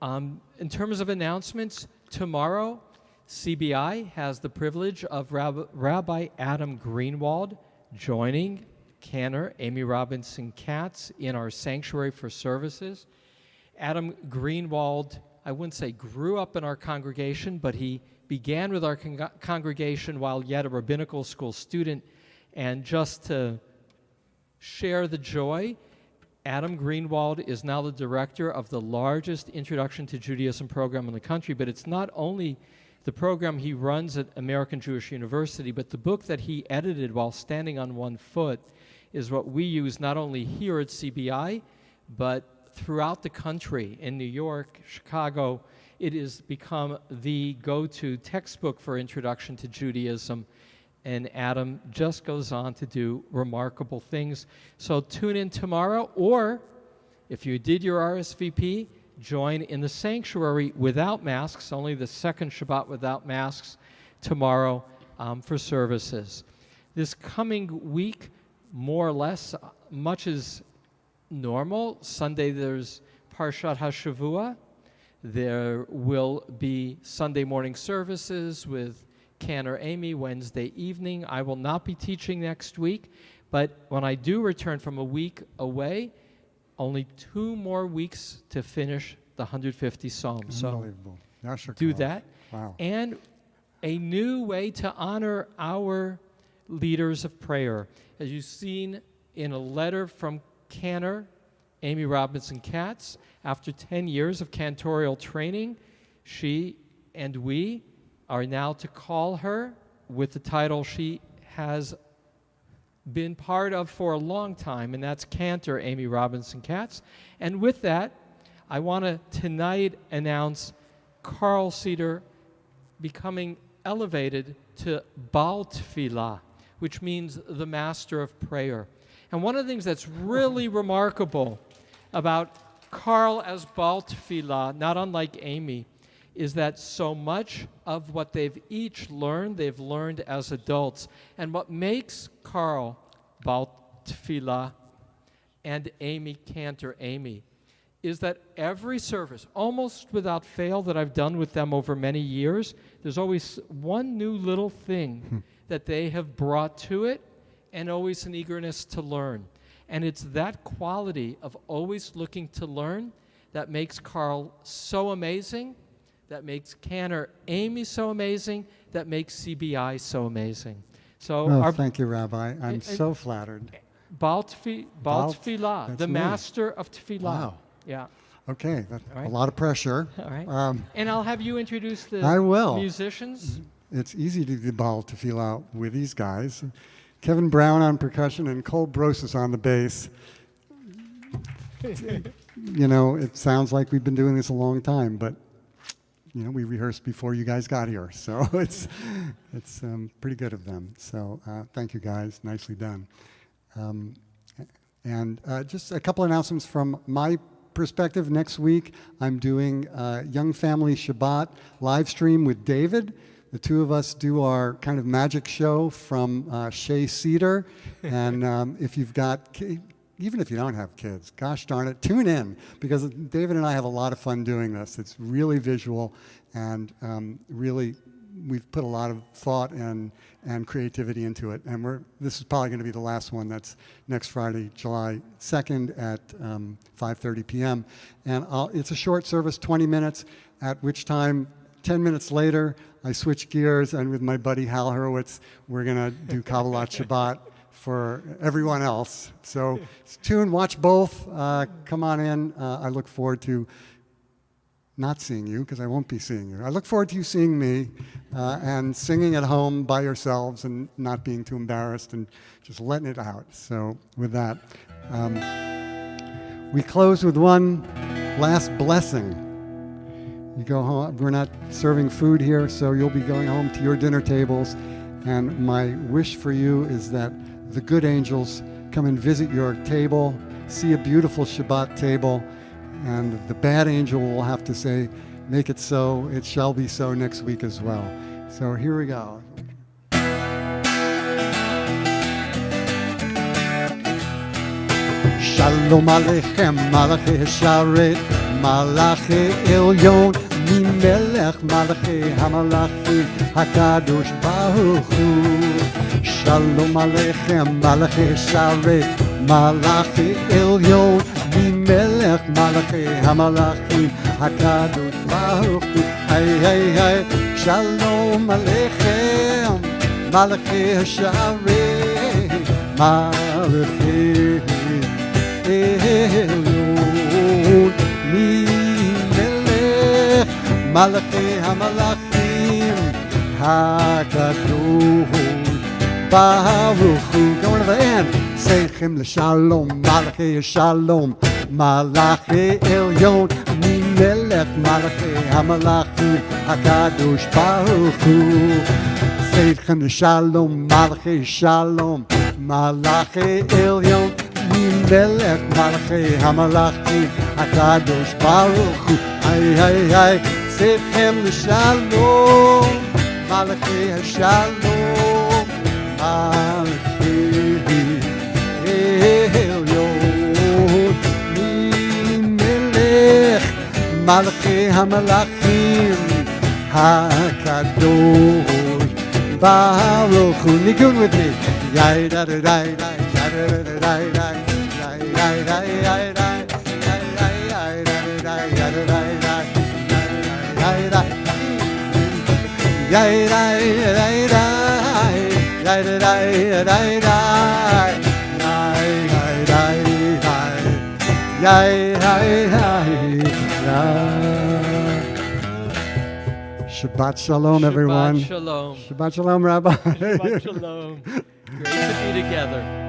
in terms of announcements, tomorrow, CBI has the privilege of Rabbi Adam Greenwald joining Cantor Amy Robinson Katz in our sanctuary for services. Adam Greenwald, I wouldn't say grew up in our congregation, but he began with our congregation while yet a rabbinical school student. And just to share the joy, Adam Greenwald is now the director of the largest Introduction to Judaism program in the country, but it's not only the program he runs at American Jewish University, but the book that he edited while standing on one foot is what we use not only here at CBI, but throughout the country. In New York, Chicago, it has become the go-to textbook for Introduction to Judaism, and Adam just goes on to do remarkable things. So tune in tomorrow, or if you did your RSVP, join in the sanctuary without masks, only the second Shabbat without masks tomorrow for services. This coming week, more or less, much is normal. Sunday there's Parshat HaShavua. There will be Sunday morning services with Cantor Amy Wednesday evening. I will not be teaching next week, but when I do return from a week away, only 2 more weeks to finish the 150 Psalms. So do that. Wow. And a new way to honor our leaders of prayer. As you've seen in a letter from Cantor Amy Robinson Katz, after 10 years of cantorial training, she and we are now to call her with the title she has been part of for a long time, and that's Cantor Amy Robinson Katz. And with that, I want to tonight announce Carl Cedar becoming elevated to Baal Tefillah, which means the master of prayer. And one of the things that's really remarkable about Carl as Baal Tefillah, not unlike Amy, is that so much of what they've each learned, they've learned as adults. And what makes Carl Baal Tefillah and Amy Cantor Amy is that every service, almost without fail, that I've done with them over many years, there's always one new little thing that they have brought to it, and always an eagerness to learn. And it's that quality of always looking to learn that makes Carl so amazing, that makes Cantor Amy so amazing, that makes CBI so amazing. So thank you, Rabbi. I'm so flattered. Baal Tefillah, the master of Tefillah. Wow. Yeah. Okay, that's right. a lot of pressure. All right. And I'll have you introduce the musicians. It's easy to do Baal Tefillah with these guys. Kevin Brown on percussion and Cole Brosis on the bass. You know, it sounds like we've been doing this a long time, but you know, we rehearsed before you guys got here, so it's pretty good of them. So thank you guys, nicely done. And just a couple announcements from my perspective. Next week, I'm doing Young Family Shabbat live stream with David. The two of us do our kind of magic show from Shea Cedar. And if you've got, even if you don't have kids, gosh darn it, tune in, because David and I have a lot of fun doing this. It's really visual, and really we've put a lot of thought and creativity into it. And this is probably going to be the last one. That's next Friday, July 2nd at 5:30 p.m. And it's a short service, 20 minutes, at which time 10 minutes later, I switch gears, and with my buddy Hal Hurwitz, we're going to do Kabbalat Shabbat for everyone else. So tune, watch both. Come on in. I look forward to not seeing you, because I won't be seeing you. I look forward to you seeing me and singing at home by yourselves and not being too embarrassed and just letting it out. So with that, we close with one last blessing. You go home. We're not serving food here, so you'll be going home to your dinner tables. And my wish for you is that the good angels come and visit your table, see a beautiful Shabbat table, and the bad angel will have to say, make it so, it shall be so next week as well. So here we go. Shalom Aleichem, Malachi Sharet, Malachi Elyon, Mimelech, Malachi Hamalachi, Hakadosh Baruch Hu. Shalom Aleichem, Malachi Sharet, Malachi Elyon, Mimelech, Malachi Hamalachi, Hakadosh Baruch Hu. Hey, hey, hey, Shalom Aleichem, Malachi Sharet, Malachi Elyon, Mimelech, Malachi Hamalachim, Hakadosh Baruch Hu. Going to the end. Seichem l'shalom, Malachi Shalom, Malachi Elyon, Mimelech, Malachi Hamalachim, Hakadosh Baruch Hu. Seichem l'shalom, Malachi Shalom, Malachi Elyon, Mimelech, Malachi Hamalachim, Hakadosh Baruch Hu. Hey, hey, hey, Seichem l'shalom, Malachi Shalom, Malachi Elyon, Mimelech, Malachi Hamalachim, Hakadosh Baruch Hu. Nigun with me. Yai da da da da da da da da da. Yai da yai da. Shabbat shalom, everyone. Shabbat shalom. Shabbat shalom, Rabbi. Shabbat shalom. Great to be together.